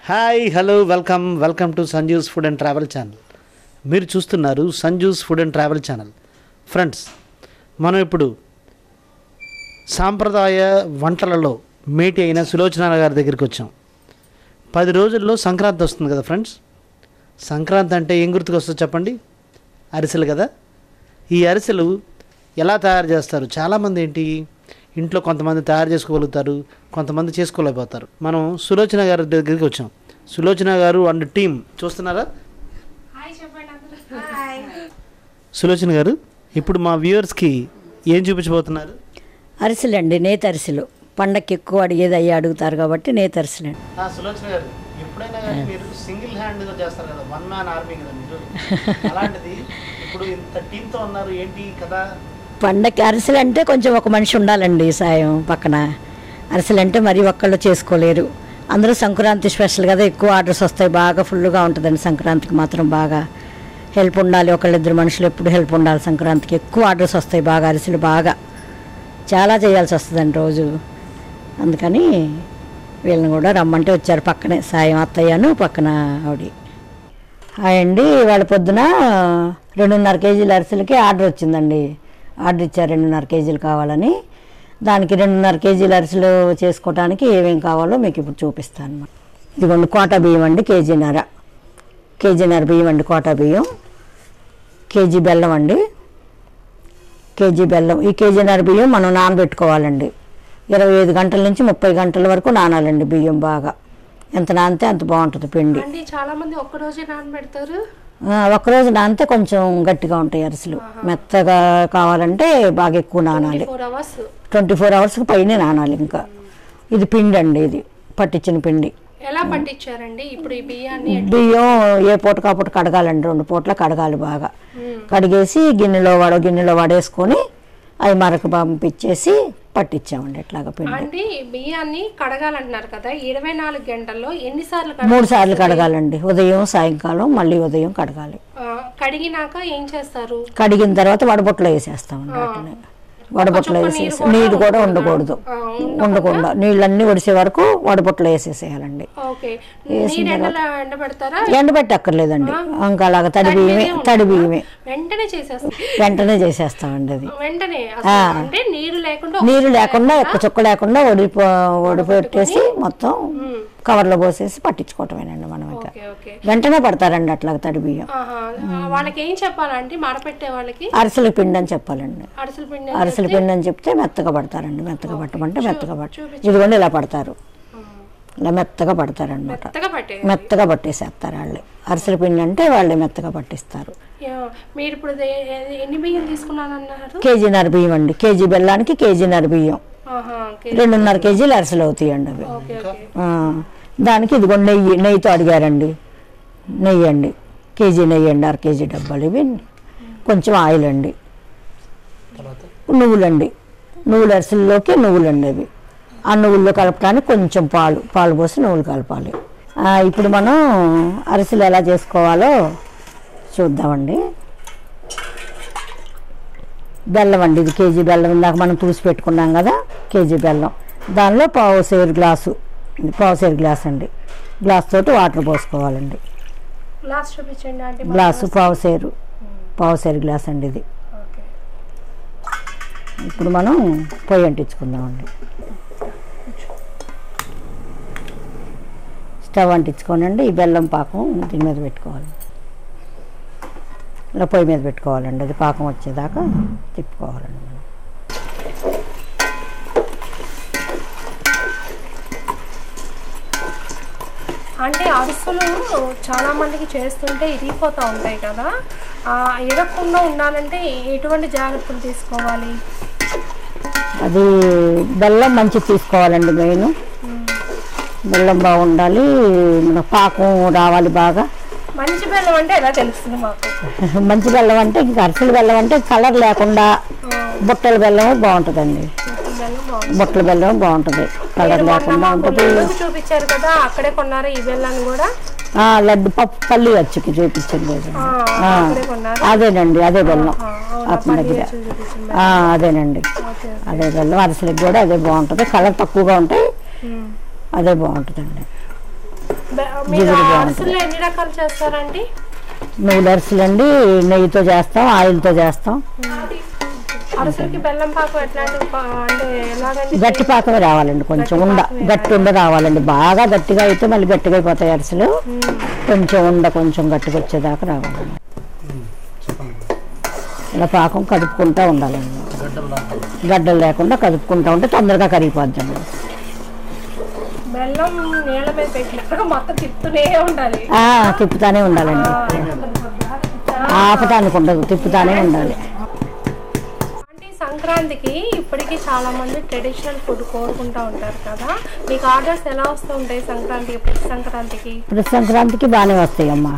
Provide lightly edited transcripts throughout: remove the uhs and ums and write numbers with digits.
Hi hello welcome to Sanju's food and travel channel. మీరు చూస్తున్నారు Sanju's food and travel channel. Friends, మనం ఇప్పుడు సాంప్రదాయ వంటలలో మేటి అయిన సులోచన గారి దగ్గరికి వచ్చాం. 10 రోజుల్లో సంక్రాంతి వస్తుంది కదా ఫ్రెండ్స్. సంక్రాంతి అంటే ఏం గుర్తుకొస్తుందో చెప్పండి? అరిసెలు కదా. ఈ అరిసెలు ఎలా తయారు చేస్తారు? చాలామంది ఇంట్లో కొంతమంది తయారు చేసుకోగలుగుతారు, కొంతమంది చేసుకోలేకపోతారు. మనం సులోచన గారి దగ్గరికి వచ్చాం. సులోచన గారు అండ్ టీం చూస్తున్నారా? సులోచన గారు, ఇప్పుడు మా వ్యూవర్స్కి ఏం చూపించబోతున్నారు? అరిసెలు అండి, నేతి అరిసెలు. పండక్కి ఎక్కువ అడిగేది అయ్యి అడుగుతారు కాబట్టి నేతి అరిసెలు అండి. సులోచన గారు, ఎప్పుడైనా కానీ మీరు సింగిల్ హ్యాండ్గా చేస్తారు కదా, 1 మ్యాన్ ఆర్మీ కదా మీరు. అలాంటిది ఇప్పుడు ఇంత టీంతో ఉన్నారు, ఏంటి కదా? పండక్కి అరిసెలు అంటే కొంచెం ఒక మనిషి ఉండాలండి సాయం పక్కన. అరిసెలు అంటే మరీ ఒక్కళ్ళు చేసుకోలేరు. అందరూ సంక్రాంతి స్పెషల్ కదా, ఎక్కువ ఆర్డర్స్ వస్తాయి, బాగా ఫుల్గా ఉంటుందండి. సంక్రాంతికి మాత్రం బాగా హెల్ప్ ఉండాలి, ఒకళ్ళిద్దరు మనుషులు ఎప్పుడు హెల్ప్ ఉండాలి. సంక్రాంతికి ఎక్కువ ఆర్డర్స్ వస్తాయి, బాగా అరిసెలు బాగా చాలా చేయాల్సి వస్తుందండి రోజు. అందుకని వీళ్ళని కూడా రమ్మంటే వచ్చారు, పక్కనే సాయం అత్తయ్యను పక్కన ఆవిడ. హాయ్ అండి, వాళ్ళ పొద్దున 2.5 కేజీల అరిసెలకి ఆర్డర్ వచ్చిందండి. ఆర్డర్ ఇచ్చారు 2.5 కేజీలు కావాలని. దానికి 2.5 కేజీల అరిసెలు చేసుకోవడానికి ఏమేమి కావాలో మీకు ఇప్పుడు చూపిస్తాను అన్నమాట. ఇదిగోండి కోటా బియ్యం అండి, కేజీన్నర బియ్యం అండి, కోటా బియ్యం. కేజీ బెల్లం అండి, కేజీ బెల్లం. ఈ కేజీన్నర బియ్యం మనం నానబెట్టుకోవాలండి. 25 గంటల నుంచి 30 గంటల వరకు నానాలండి బియ్యం. బాగా ఎంత నానితే అంత బాగుంటుంది పిండి. చాలా మంది ఒక్కరోజే నానబెడతారు. ఒక్కరోజు నానితే కొంచెం గట్టిగా ఉంటాయి అరిసెలు. మెత్తగా కావాలంటే బాగా ఎక్కువ నానాలి, 24 అవర్స్కి పైనే నానాలి. ఇంకా ఇది పిండి అండి, ఇది పట్టించిన పిండి. ఎలా పట్టించారండి ఇప్పుడు ఈ బియ్యాన్ని? బియ్యం ఏ పూట కాపూట కడగాలండి, 2 పూట్ల కడగాలి బాగా. కడిగేసి గిన్నెలో వడేసుకొని అవి మరక పంపించేసి పట్టించామండి ఇట్లాగా పిండి. అంటే బియ్యాన్ని కడగాలంటున్నారు కదా, 24 గంటల్లో ఎన్నిసార్లు? 3 సార్లు కడగాలండి, ఉదయం సాయంకాలం మళ్ళీ ఉదయం కడగాలి. కడిగినాక ఏం చేస్తారు? కడిగిన తర్వాత వడబొట్లో వేసేస్తామండి. వాటిని వడబొట్లో వేసేసి నీళ్ళు కూడా ఉండకుండా నీళ్ళన్నీ ఒడిసే వరకు వడబొట్లో వేసేసేయాలండి. ఎండబెట్టక్కర్లేదండి, ఇంకా అలాగ తడి బియ్యమే వెంటనే చేసేస్తామండి. అది నీరు లేకుండా ఎక్కువ చుక్క లేకుండా ఒడిపెట్టేసి మొత్తం కవర్లో పోసేసి పట్టించుకోవటమేనండి మనం. ఇంకా వెంటనే పడతారండి అట్లా తడి బియ్యం. వాళ్ళకి ఏం చెప్పాలంటే మరపెట్టే వాళ్ళకి అరిసెల పిండి అని చెప్పాలండి. అరిసెల పిండి అని చెప్తే మెత్తగా పడతారండి. మెత్తగా పట్టమంటే ఇదిగోండి ఇలా పడతారు, ఇలా మెత్తగా పడతారనమాట. మెత్తగా పట్టేసేస్తారు వాళ్ళే. అరిసెల పిండి అంటే వాళ్ళే మెత్తగా పట్టిస్తారు. మీరు ఇప్పుడు ఎన్ని బియ్యం తీసుకున్నారన్నారు? కేజీన్నర బియ్యం అండి. కేజీ బెల్లానికి కేజీన్నర బియ్యం, 2.5 కేజీలు అరిసెలు అవుతాయండి అవి. దానికి ఇదిగోండి నెయ్యితో అడిగారండి. నెయ్యి అండి, కేజీ నెయ్యి అండి, 1/2 కేజీ డబ్బాలు ఇవి. కొంచెం ఆయిల్ అండి, నువ్వులండి, నువ్వుల అరిసెల్లోకి నువ్వులండి అవి. ఆ నువ్వుల్లో కలపడానికి కొంచెం పాలు పోసి నువ్వులు కలపాలి. ఇప్పుడు మనం అరిసెలు ఎలా చేసుకోవాలో చూద్దామండి. బెల్లం అండి, ఇది కేజీ బెల్లం. ఇందాక మనం తూసి పెట్టుకున్నాం కదా, కేజీ బెల్లం. దానిలో పావుసేరు గ్లాస్ అండి. గ్లాస్ తోటి వాటర్ పోసుకోవాలండి. గ్లాసు పావుసేరు గ్లాస్ అండి ఇది. ఇప్పుడు మనం పొయ్యి అంటించుకుందామండి. స్టవ్ అంటించుకోనండి. ఈ బెల్లం పాకం దీని మీద పెట్టుకోవాలి, ఇలా పొయ్యి మీద పెట్టుకోవాలండి. అది పాకం వచ్చేదాకా తిప్పుకోవాలండి మనం. అంటే అరిసెలు చాలా మందికి చేస్తుంటే ఇరిగిపోతూ ఉంటాయి కదా, ఇరగకుండా ఉండాలంటే ఎటువంటి జాగ్రత్తలు తీసుకోవాలి? అది బెల్లం మంచిది తీసుకోవాలండి. మెయిన్ బెల్లం బాగుండాలి, మన పాకం రావాలి బాగా. మంచి బెల్లం అంటే ఎలా తెలుస్తుంది మాకు? మంచి బెల్లం అంటే ఇంకా అరిసెల బెల్లం అంటే కలర్ లేకుండా బుట్టల బెల్లం బాగుంటుందండి. బుట్టల బెల్లం బాగుంటుంది, కలర్ లేకుండా ఉంటుంది. చూపించారు కదా, అక్కడే కొన్నారు ఈ బెల్లాన్ని కూడా. లడ్డు పల్లి వచ్చుకి చూపించింది అదేనండి, అదే బెల్లం అతని దగ్గర. అదేనండి, అదే బెల్లం. అరిసెలకి కూడా అదే బాగుంటుంది, కలర్ తక్కువగా ఉంటాయి, అదే బాగుంటుందండి. జిగురు బాగుంటుంది. ఎన్ని రకాలు చేస్తారండి? నువ్వుల అరిసెలు అండి నెయ్యితో చేస్తాం, ఆయిల్తో చేస్తాం. అరిసెలకి బెల్లం పాకం ఎట్లాంటి అంటే ఎలాగండి? గట్టి పాకమే రావాలండి, కొంచెం గట్టి ఉండ రావాలండి. బాగా గట్టిగా అయితే మళ్ళీ గట్టిగా అయిపోతాయి అరిసెలు. కొంచెం గట్టిగా వచ్చేదాకా రావాలండి. ఇలా పాకం కదుపుకుంటూ ఉండాలండి, గడ్డలు లేకుండా కదుపుకుంటూ ఉంటే తొందరగా కరిగిపోద్దండి. బెల్లం నీళ్ళ మీద పెట్టినప్పుడు మొత్తం తిప్పుతానే ఉండాలండి, ఆపటానికి ఉండదు, తిప్పుతానే ఉండాలి. సంక్రాంతికి ఇప్పటికీ చాలా మంది ట్రెడిషనల్ ఫుడ్ కోరుకుంటూ ఉంటారు కదా, మీకు ఆర్డర్స్ ఎలా వస్తూ ఉంటాయి సంక్రాంతికి? ప్రతి సంక్రాంతికి బాగానే వస్తాయి అమ్మా.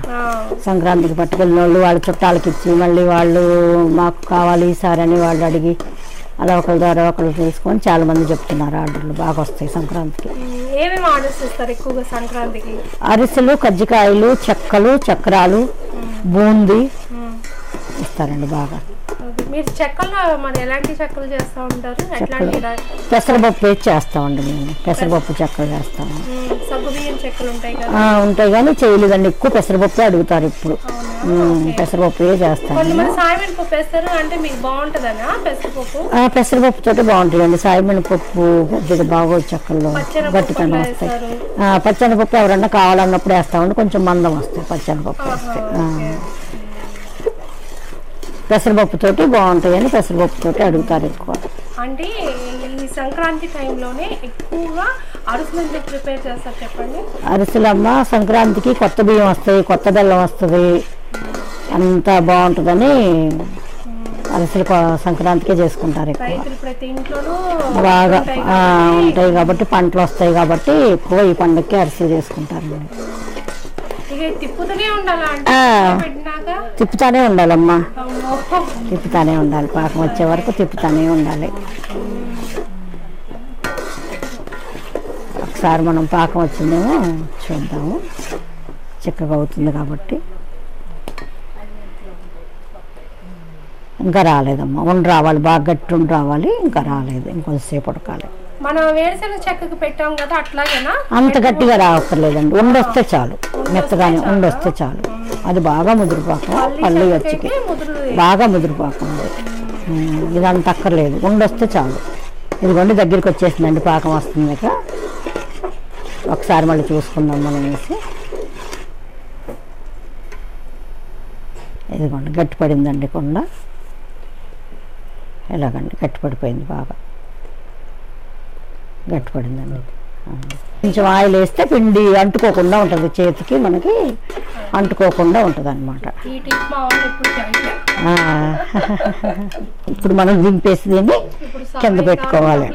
సంక్రాంతికి పట్టుకెళ్ళిన వాళ్ళు వాళ్ళ చుట్టాలకి ఇచ్చి మళ్ళీ వాళ్ళు మాకు కావాలి ఈసారి అని వాళ్ళు అడిగి అలా ఒకరి ద్వారా ఒకరు తెలుసుకొని చాలా మంది చెప్తున్నారు. ఆర్డర్లు బాగా వస్తాయి సంక్రాంతికి. ఏమేమి ఆర్డర్స్ ఇస్తారు ఎక్కువగా సంక్రాంతికి? అరిసెలు, కజ్జికాయలు, చెక్కలు, చక్రాలు, బూందీ ఇస్తారండి బాగా. మీరు చెక్కల్లో మరి ఎలాంటి చెక్కలు చేస్తూ ఉంటారు? పెసరపప్పు వేసి చేస్తామండి మేము, పెసరపప్పు చెక్కలు చేస్తాము. సగ్గుబియ్యం చెక్కలు ఉంటాయి కదా? ఉంటాయి కానీ చేయలేదండి, ఎక్కువ పెసరపప్పు అడుగుతారు ఇప్పుడు. పెసరపప్పు చేస్తాను. పెసరపప్పు తోటి బాగుంటాయండి. సాయమైన పప్పు కొద్దిగా బాగోదు చెక్కల్లో, గట్టితనం వస్తాయి. పచ్చనిపప్పు ఎవరన్నా కావాలన్నప్పుడు వేస్తామండి, కొంచెం మందం వస్తాయి పచ్చనిపప్పు వేస్తే. పెసరపప్పుతోటి బాగుంటాయని పెసరపప్పుతోటి అడుగుతారు ఎక్కువ. అంటే ఈ సంక్రాంతి టైంలోనే ఎక్కువగా అరిసెలు ఎందుకు ప్రిపేర్ చేస్తారు చెప్పండి? అరిసెలమ్మ సంక్రాంతికి కొత్త బియ్యం వస్తాయి, కొత్త బెల్లం వస్తుంది, అంతా బాగుంటుందని అరిసెలు సంక్రాంతికే చేసుకుంటారు ఎక్కువ. బాగా ఉంటాయి కాబట్టి, పంటలు వస్తాయి కాబట్టి ఎక్కువ ఈ పండుగకి అరిసెలు చేసుకుంటారు. తిప్పుతానే ఉండాలమ్మా, తిప్పుతానే ఉండాలి, పాకం వచ్చే వరకు తిప్పుతానే ఉండాలి. ఒకసారి మనం పాకం వచ్చిందేమో చూద్దాము, చిక్కగా అవుతుంది కాబట్టి. ఇంకా రాలేదమ్మా, ఉండి రావాలి, బాగా గట్టి ఉండి రావాలి, ఇంకా రాలేదు, ఇంకొంతసేపు ఉడకాలి. మనం వేరుశెనగ చెక్కకి పెట్టాం కదా అట్లాగేనా? అంత గట్టిగా రావక్కర్లేదండి, ఉండొస్తే చాలు, మెత్తగానే ఉండొస్తే చాలు. అది బాగా ముదిరిపాకం, పళ్ళు వచ్చికి బాగా ముదిరిపాకం. ఇదంతా అక్కర్లేదు, ఉండొస్తే చాలు. ఇదిగోండి దగ్గరికి వచ్చేసిందండి, పాకం వస్తుంది. ఒకసారి మళ్ళీ చూసుకుందాం మనం వేసి. ఇదిగోండి గట్టిపడిందండి కొండ, ఎలాగండి గట్టిపడిపోయింది, బాగా గట్టిపడిందండి. కొంచెం ఆయిల్ వేస్తే పిండి అంటుకోకుండా ఉంటుంది, చేతికి మనకి అంటుకోకుండా ఉంటుంది అన్నమాట. ఇప్పుడు మనం దింపేసి దీన్ని కింద పెట్టుకోవాలి.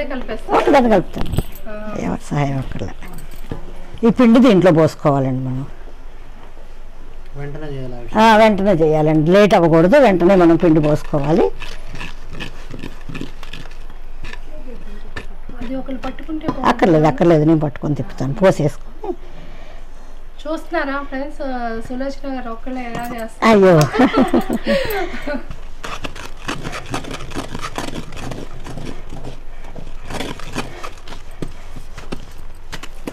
ఒకదాన్ని కలుపుతాను, ఎవరి సహాయం అక్కడ. ఈ పిండి దీంట్లో పోసుకోవాలండి మనం, వెంటనే చేయాలండి, లేట్ అవ్వకూడదు, వెంటనే మనం పిండి పోసుకోవాలి. అక్కర్లేదు, నేను పట్టుకొని తిప్పుతాను, పోసేసుకొని. చూస్తున్నారా ఫ్రెండ్స్, సులోచన గారు ఒక్కళ్ళే ఎలా చేస్తారు? అయ్యో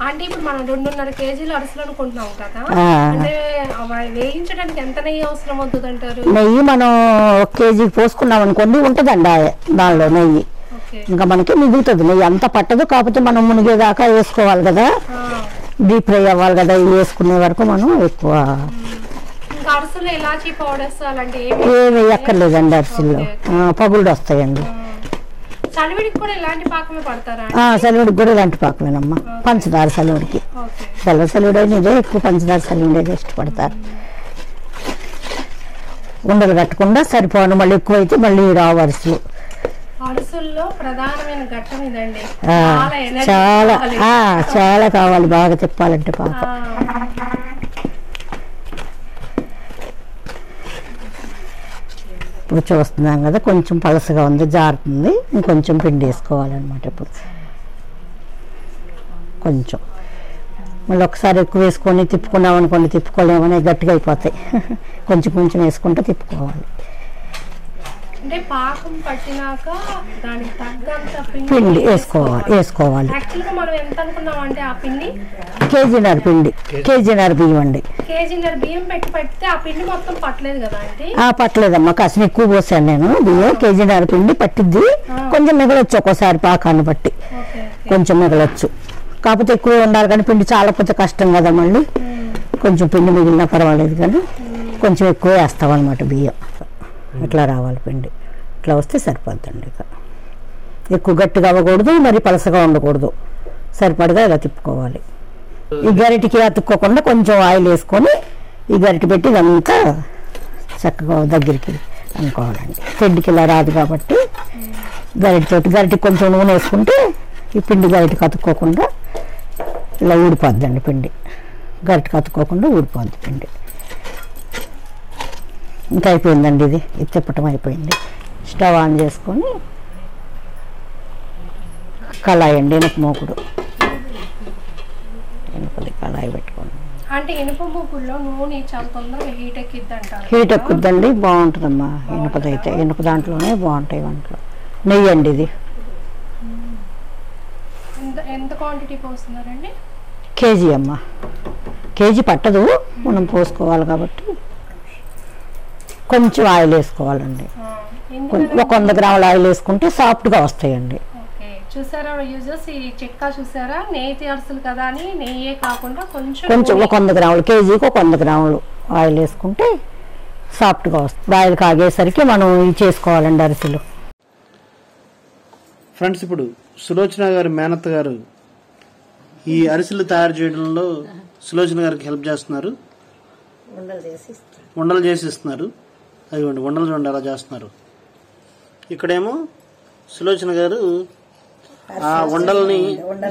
అంటే ఇప్పుడు మనం 2.5 కేజీలు అరిసెలు అనుకుంటున్నాం కదా, అంటే వేయించడానికి ఎంత నెయ్యి అవసరం అవుతుంది అంటారు? నెయ్యి మనం 1 కేజీ పోసుకున్నాం అనుకోండి, ఉంటుందండి దానిలో నెయ్యి. ఇంకా మనకి మిగులుతుంది నెయ్యి, అంత పట్టదు. కాకపోతే మనం మునిగేదాకా వేసుకోవాలి కదా, డీప్ ఫ్రై అవ్వాలి కదా, ఇవి వేసుకునే వరకు మనం ఎక్కువ ఏమి ఎక్కర్లేదండి. అరిసెల్లో పగుళ్ళు వస్తాయండి. చలివిడికి కూడా ఇలాంటి పాకమే పడతారా? చలివిడికి కూడా ఇలాంటి పాకమేనమ్మా, పంచదార చలివిడికి. చలివిడి ఇదే ఎక్కువ పంచదార చలివిడి ఇష్టపడతారు. ఉండలు కట్టకుండా సరిపోను, మళ్ళీ ఎక్కువైతే మళ్ళీ రావు అరిసెలు. అరిసెల్లో ప్రధానమైన ఘట్టం ఇదండి, చాలా కావాలి బాగా తిప్పాలంటే పాపం. ఇప్పుడు చూస్తున్నాం కదా, కొంచెం పలసగా ఉంది, జారుతుంది, ఇంకొంచెం పిండి వేసుకోవాలన్నమాట. ఇప్పుడు కొంచెం మళ్ళీ ఒకసారి ఎక్కువ వేసుకొని తిప్పుకున్నాం అనుకోండి, తిప్పుకోలేమని గట్టిగా అయిపోతాయి. కొంచెం వేసుకుంటే తిప్పుకోవాలి. అంటే పాకం పట్టినాక దానికి తగ్గంత పిండి వేసుకోవాలి. యాక్చువల్గా మనం ఎంత అనుకున్నాం అంటే ఆ పిండి కేజీన్నర పిండి, కేజీన్నర బియ్యం అండి. కేజీన్నర బియ్యం పట్టితే ఆ పిండి మొత్తం పట్టలేదు కదా అంటే పట్టలేదమ్మా, కాసిన ఎక్కువ పోసాను నేను బియ్యం. కేజీన్నర పిండి పట్టిద్ది, కొంచెం మిగలొచ్చు ఒక్కోసారి పాకాన్ని బట్టి కొంచెం మిగలొచ్చు. కాకపోతే ఎక్కువ ఉండాలి కానీ పిండి చాలా పోతే కష్టం కదా, మళ్ళీ కొంచెం పిండి మిగిలినా పర్వాలేదు కానీ కొంచెం ఎక్కువ వేస్తాం అనమాట బియ్యం. ఇట్లా రావాలి పిండి, ఇట్లా వస్తే సరిపోద్దండి. ఇక ఎక్కువ గట్టిగా అవ్వకూడదు, మరి పలసగా ఉండకూడదు, సరిపడగా ఇలా తిప్పుకోవాలి. ఈ గరిటికి అతుక్కోకుండా కొంచెం ఆయిల్ వేసుకొని ఈ గరిటి పెట్టి ఇదంతా చక్కగా దగ్గరికి అనుకోవాలండి. తెడ్డికి ఇలా రాదు కాబట్టి గరిటికి కొంచెం నూనె వేసుకుంటే ఈ పిండి గరిటికి అతుక్కోకుండా ఇలా ఊడిపోద్దండి. పిండి గరిటికి అతుక్కోకుండా ఊడిపోద్ది పిండి. ఇంకా అయిపోయిందండి, ఇది తిప్పటం అయిపోయింది. స్టవ్ ఆన్ చేసుకొని కళాయి అండి, ఇనుప మూకుడు, ఇనుపది కళాయి పెట్టుకోండి. అంటే ఇనుప మూకుడులో నూనె చాలా తొందరగా హీట్ ఎక్కుద్దండి, బాగుంటుందమ్మా. ఇనుపదైతే ఇనుప దాంట్లోనే బాగుంటాయి వంటలు. నెయ్యి అండి ఇది. ఎంత క్వాంటిటీ పోస్తున్నారండి? కేజీ అమ్మ, కేజీ పట్టదు, మనం పోసుకోవాలి కాబట్టి కొంచెం ఆయిల్ వేసుకోవాలండి. ఒక 100 గ్రాముల ఆయిల్ వేసుకుంటే సాఫ్ట్గా వస్తాయండి. చూసారా యూజర్స్, ఈ చిట్కా చూసారా? నేతి అరిసెలు కదా అని నెయ్యే కాకుండా కొంచెం ఒక 100 గ్రాములు, కేజీకి ఒక 100 గ్రాములు ఆయిల్ వేసుకుంటే సాఫ్ట్గా వస్తుంది. ఆయిల్ కాగేసరికి మనం ఇవి చేసుకోవాలండి అరిసెలు. ఫ్రెండ్స్, ఇప్పుడు సులోచన గారి మేనత్త గారు ఈ అరిసెలు తయారు చేయడంలో సులోచన గారికి హెల్ప్ చేస్తున్నారు. ఉండలు చేసి ఇస్తున్నారు. అదిగోండి ఉండలు చూడండి ఎలా చేస్తున్నారు. ఇక్కడేమో సులోచన గారు ఆ ఉండల్ని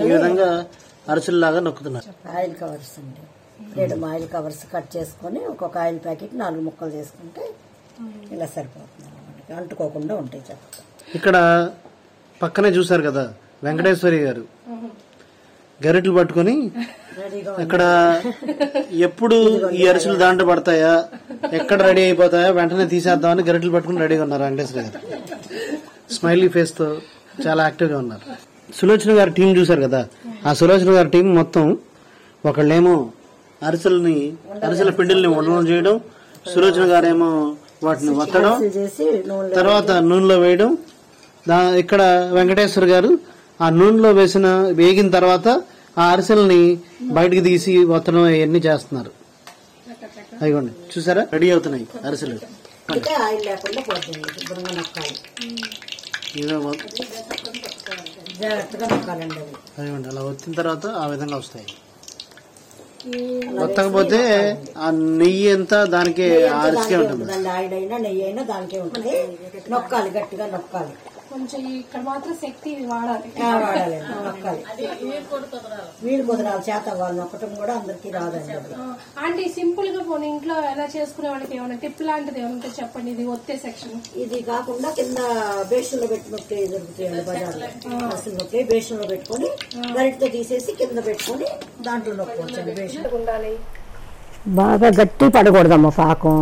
ఈ విధంగా అరిసెల్లాగా నొక్కుతున్నారు. ఆయిల్ కవర్స్ అండి, 7 ఆయిల్ కవర్స్ కట్ చేసుకొని ఒక్కొక్క ఆయిల్ ప్యాకెట్ 4 ముక్కలు చేసుకుంటే ఇలా సరిపోతుంది అన్నమాట, అంటుకోకుండా ఉంటాయి చక్కగా. ఇక్కడ పక్కనే చూసారు కదా వెంకటేశ్వరి గారు గరిటెలు పట్టుకొని ఇక్కడ ఎప్పుడు ఈ అరిసెలు దాంట్లో పడతాయా, ఎక్కడ రెడీ అయిపోతాయా, వెంటనే తీసేద్దామని గరిటెలు పట్టుకుని రెడీగా ఉన్నారు వెంకటేశ్వర గారు. స్మైలీ ఫేస్ తో చాలా యాక్టివ్ గా ఉన్నారు. సులోచన గారి టీం చూసారు కదా, ఆ సులోచన గారి టీం మొత్తం ఒకళ్ళేమో అరిసెల పిండిల్ని ఉండడం చేయడం, సులోచన గారేమో వాటిని వత్తడం, తర్వాత నూనెలో వేయడం. ఇక్కడ వెంకటేశ్వర గారు ఆ నూనెలో వేగిన తర్వాత ఆ అరిసెల్ని బయటకు తీసి వత్తడం అవన్నీ చేస్తున్నారు. అదిగోండి చూసారా, రెడీ అవుతున్నాయి అరిసెలు. అదిగోండి అలా వచ్చిన తర్వాత ఆ విధంగా వస్తాయి. వత్తకపోతే ఆ నెయ్యి అంతా దానికే అరిసెకే ఉంటుంది. ఆయిల్ అయినా నెయ్యి అయినా దానికే ఉంటుంది. నొక్కాలి, గట్టిగా నొక్కాలి. కొంచెం ఇక్కడ మాత్రం శక్తి వాడాలి. నొక్కాలి, వీలు కుదరాలి, చేత వాళ్ళు నొక్కటం కూడా అందరికి రాదండి. అంటే సింపుల్ గా పోనీ ఇంట్లో ఎలా చేసుకునే వాళ్ళకి ఏమైనా టిప్ లాంటిది ఏమంటే చెప్పండి. ఇది ఒత్తే సెక్షన్ ఇది కాకుండా కింద బేషన్ లో పెట్టి నొక్కే దొరుకుతాయండి బజార్లో. అసలు నొక్కే బేషన్ లో పెట్టుకొని గరిటతో తీసేసి కింద పెట్టుకొని దాంట్లో నొక్కోవచ్చండి. బేషన్ ఉండాలి, బాగా గట్టి పడకూడదమ్మా పాకం,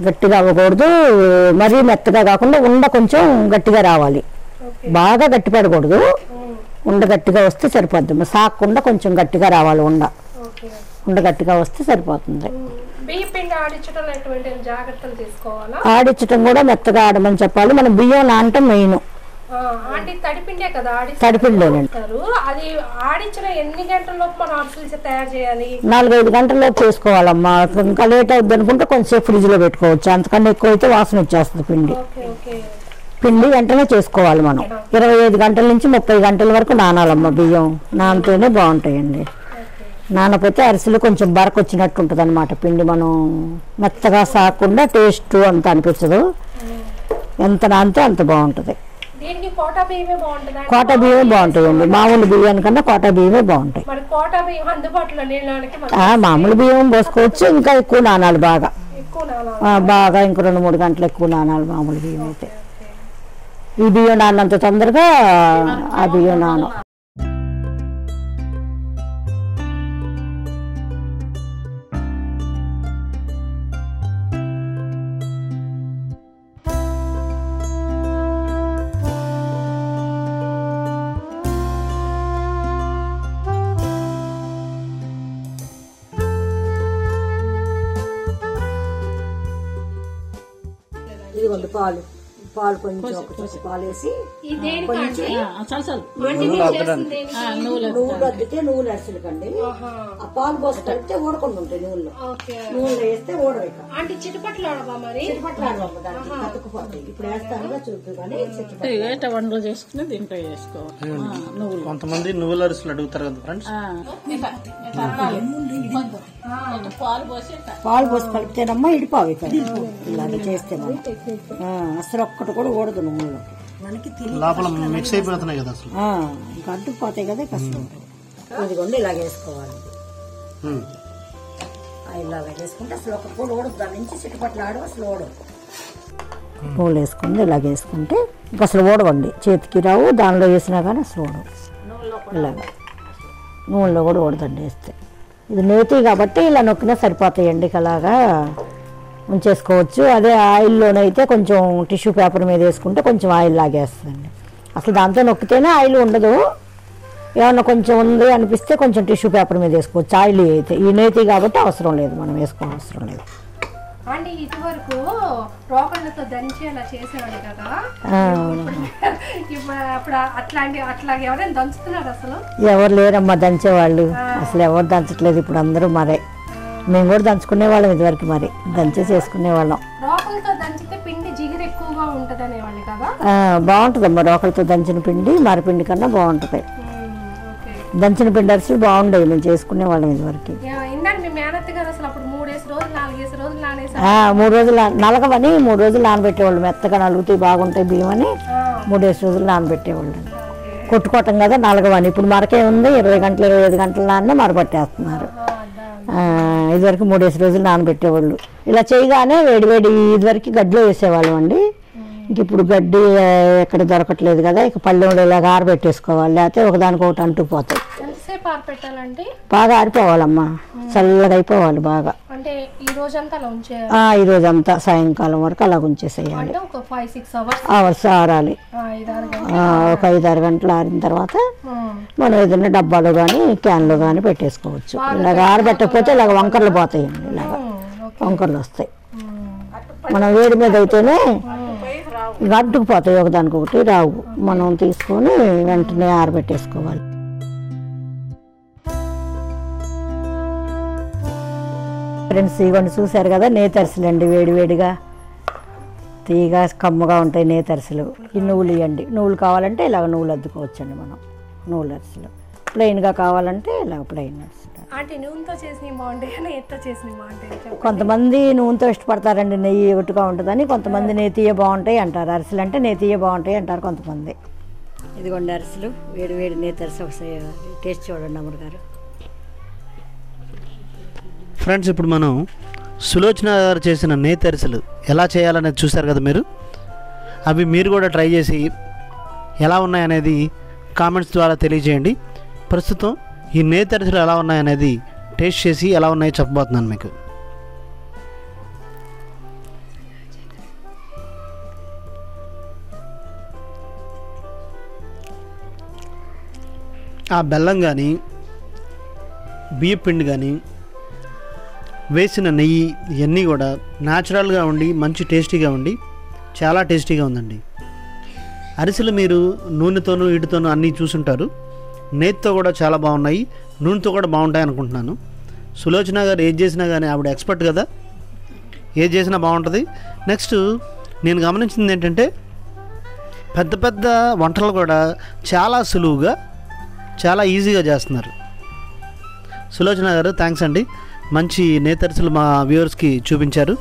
గట్టిగా అవ్వకూడదు, మరీ మెత్తగా కాకుండా ఉండ కొంచెం గట్టిగా రావాలి. బాగా గట్టి పడకూడదు, ఉండ గట్టిగా వస్తే సరిపోద్ది. సాకుండా కొంచెం గట్టిగా రావాలి, ఉండ గట్టిగా వస్తే సరిపోతుంది. ఆడించటం కూడా మెత్తగా ఆడమని చెప్పాలి. మనం బియ్యం నానటం మెయిన్. తడిపిండేనండి. 4-5 గంటల్లోపు చేసుకోవాలమ్మా. ఇంకా లేట్ అవుద్ది అనుకుంటే కొంచెంసేపు ఫ్రిడ్జ్ లో పెట్టుకోవచ్చు, అంతకన్నా ఎక్కువ అయితే వాసన వచ్చేస్తుంది. పిండి వెంటనే చేసుకోవాలి మనం. 25 గంటల నుంచి 30 గంటల వరకు నానాలమ్మా బియ్యం. నానితేనే బాగుంటాయండి. నానపోతే అరిసెలు కొంచెం బరకొచ్చినట్టు ఉంటుంది అనమాట. పిండి మనం మెత్తగా సాకుండా టేస్ట్ అంత అనిపించదు. ఎంత నానితే అంత బాగుంటుంది. కోటా బియ్యమే బాగుంటాయండి, మామూలు బియ్యానికన్నా కోటా బియ్యమే బాగుంటాయి. మామూలు బియ్యం పోసుకోవచ్చు, ఇంకా ఎక్కువ నానాలి, బాగా ఇంకో 2-3 గంటలు ఎక్కువ నానాలి మామూలు బియ్యం అయితే. ఈ బియ్యం నానంత తొందరగా ఆ బియ్యం నానం. ఇదిగోండి పాలు కొంచెం ఒక చుక్క పాలు వేసి నువ్వులు అద్దితే నువ్వులు అరిసెలకండి. ఆ పాలు పోసి కలిపితే ఊడకుండా ఉంటాయి. నూనెలో వేస్తే ఊడవేక కతుక్కుపోతాయి. ఇప్పుడు వేస్తానుగా చూద్దు కానీ వంటలు చేసుకుని దీంట్లో వేసుకోవాలి. కొంతమంది నువ్వుల అరిసెలు అడుగుతారు కదా ఫ్రెండ్స్. పాలు పోసి కలిపితేనమ్మా ఇడిపావి ఇలాగ చేస్తే అసలు ఒక్కటి కూడా ఊడదు నువ్వులు. లోపల మిక్స్ అయిపోతున్నాయి కదా అసలు. ఇంకా అడ్డుకుపోతాయి కదా కష్టం. ఇదిగోండి ఇలాగ వేసుకోవాలి. ఇలాగ వేసుకుంటే అసలు ఒక పూలు ఊడదు. దాని నుంచి చిట్టుపట్లు ఆడు అసలు ఊడదు. పూలు వేసుకుంది ఇలాగ వేసుకుంటే ఇంకా అసలు ఊడవండి. చేతికి రావు. దానిలో వేసినా కానీ అసలు ఊడవు. ఇలాగ నూనెలో కూడా ఊడదండి వేస్తే. ఇది నేతి కాబట్టి ఇలా నొక్కినా సరిపోతాయండి. అలాగా ఉంచేసుకోవచ్చు. అదే ఆయిల్లోనైతే కొంచెం టిష్యూ పేపర్ మీద వేసుకుంటే కొంచెం ఆయిల్ లాగేస్తుందండి. అసలు దాంతో నొక్కితేనే ఆయిల్ ఉండదు. ఏమన్నా కొంచెం ఉంది అనిపిస్తే కొంచెం టిష్యూ పేపర్ మీద వేసుకోవచ్చు. ఆయిల్ అయితే ఈ నేతి కాబట్టి అవసరం లేదు, మనం వేసుకోవసరం లేదు. అంటే ఇదివరకు రోకళ్ళతో దంచి అలా చేసేవాళ్ళు కదా. ఇప్పుడు అట్లాగే ఎవరైనా దంచుతున్నారు అసలు? ఎవరు లేరమ్మా దంచేవాళ్ళు. అసలు ఎవరు దంచట్లేదు ఇప్పుడు. అందరూ మరే. మేము కూడా దంచుకునే వాళ్ళం ఇదివరకు. మరి దంచే చేసుకునే వాళ్ళం. రోకలతో దంచితే పిండి జిగురు ఎక్కువగా ఉంటది అనేవాళ్ళు కదా. బాగుంటుందమ్మా రోకలతో దంచిన పిండి మరపిండి కన్నా బాగుంటది. దంచిన పిండి అరిసెలు బాగుండేవి. మేము చేసుకునే వాళ్ళం ఇదివరకు. మీ మేనత్త గారు అసలు అప్పుడు 3 రోజులు 4 రోజులు నానేసి 3 రోజులు నలగవని 3 రోజులు నానబెట్టేవాళ్ళు. మెత్తగా నలుగుతాయి బాగుంటాయి బియ్యం అని 3 రోజులు నానబెట్టేవాళ్ళు. కొట్టుకోవటం కదా నలగవని. ఇప్పుడు మరకే ఉంది 20 గంటలు 25 గంటలు నాన్న మరపట్టేస్తున్నారు. ఇదివరకు 3 రోజులు నానబెట్టేవాళ్ళు. ఇలా చేయగానే వేడివేడి ఇదివరకు గడ్డిలో వేసేవాళ్ళం అండి. ఇంక ఇప్పుడు గడ్డి ఎక్కడ దొరకట్లేదు కదా. ఇక పళ్ళెంలో ఇలాగ ఆరబెట్టేసుకోవాలి. లేకపోతే ఒకదానికొకటి అంటుకుపోతాయి. బాగా ఆరిపోవాలమ్మా. చల్లగా అయిపోవాలి బాగా. ఈ రోజంతా సాయంకాలం వరకు అలా ఉంచేసేయాలి. అవర్స్ ఆరాలి. ఒక 5-6 గంటలు ఆరిన తర్వాత మనం ఏదైనా డబ్బాలో కానీ క్యాన్లో కానీ పెట్టేసుకోవచ్చు. ఇలాగ ఆరబెట్టకపోతే ఇలాగ వంకర్లు పోతాయండి. ఇలాగ వంకర్లు వస్తాయి. మనం వేడి మీద అయితేనే ఇక అడ్డుకుపోతాయి. ఒకదానికొకటి రావు. మనం తీసుకొని వెంటనే ఆరబెట్టేసుకోవాలి. ఫ్రెండ్స్ ఇవన్నీ చూశారు కదా నేతి అరిసెలండి. వేడివేడిగా తీగా కమ్మగా ఉంటాయి నేతి అరిసెలు. ఈ నువ్వులు ఇవ్వండి. నువ్వులు కావాలంటే ఇలాగ నువ్వులు అద్దుకోవచ్చండి మనం. నువ్వుల అరిసెలు ప్లెయిన్గా కావాలంటే ఇలాగ ప్లెయిన్ అరిసెలు. కొంతమంది నూనెతో ఇష్టపడతారండి. నెయ్యి ఒకటిగా ఉంటుందని. కొంతమంది నేతియే బాగుంటాయి అంటారు. అరిసెలు అంటే నేతియే బాగుంటాయి అంటారు కొంతమంది. ఇదిగోండి అరిసెలు. వేడి నేతి అరిసెలు ఒకసారి టేస్ట్ చూడండి అమ్మగారు గారు. ఫ్రెండ్స్ ఇప్పుడు మనం సులోచన గారు చేసిన నేతి అరిసెలు ఎలా చేయాలనేది చూశారు కదా మీరు. అవి మీరు కూడా ట్రై చేసి ఎలా ఉన్నాయనేది కామెంట్స్ ద్వారా తెలియజేయండి. ప్రస్తుతం ఈ నేతి అరిసెలు ఎలా ఉన్నాయనేది టేస్ట్ చేసి ఎలా ఉన్నాయో చెప్పబోతున్నాను మీకు. ఆ బెల్లం కానీ బియ్యం పిండి కానీ వేసిన నెయ్యి ఇవన్నీ కూడా న్యాచురల్గా ఉండి మంచి టేస్టీగా ఉండి చాలా టేస్టీగా ఉందండి. అరిసెలు మీరు నూనెతోనూ వీటితోనూ అన్నీ చూసుంటారు. నేతితో కూడా చాలా బాగున్నాయి, నూనెతో కూడా బాగుంటాయి అనుకుంటున్నాను. సులోచన గారు ఏది చేసినా కానీ ఆవిడ ఎక్స్పర్ట్ కదా, ఏది చేసినా బాగుంటుంది. నెక్స్ట్ నేను గమనించింది ఏంటంటే పెద్ద పెద్ద వంటలు కూడా చాలా సులువుగా చాలా ఈజీగా చేస్తున్నారు. సులోచన గారు థ్యాంక్స్ అండి. మంచి నేతి అరిసెలు మా వ్యూవర్స్కి చూపించారు.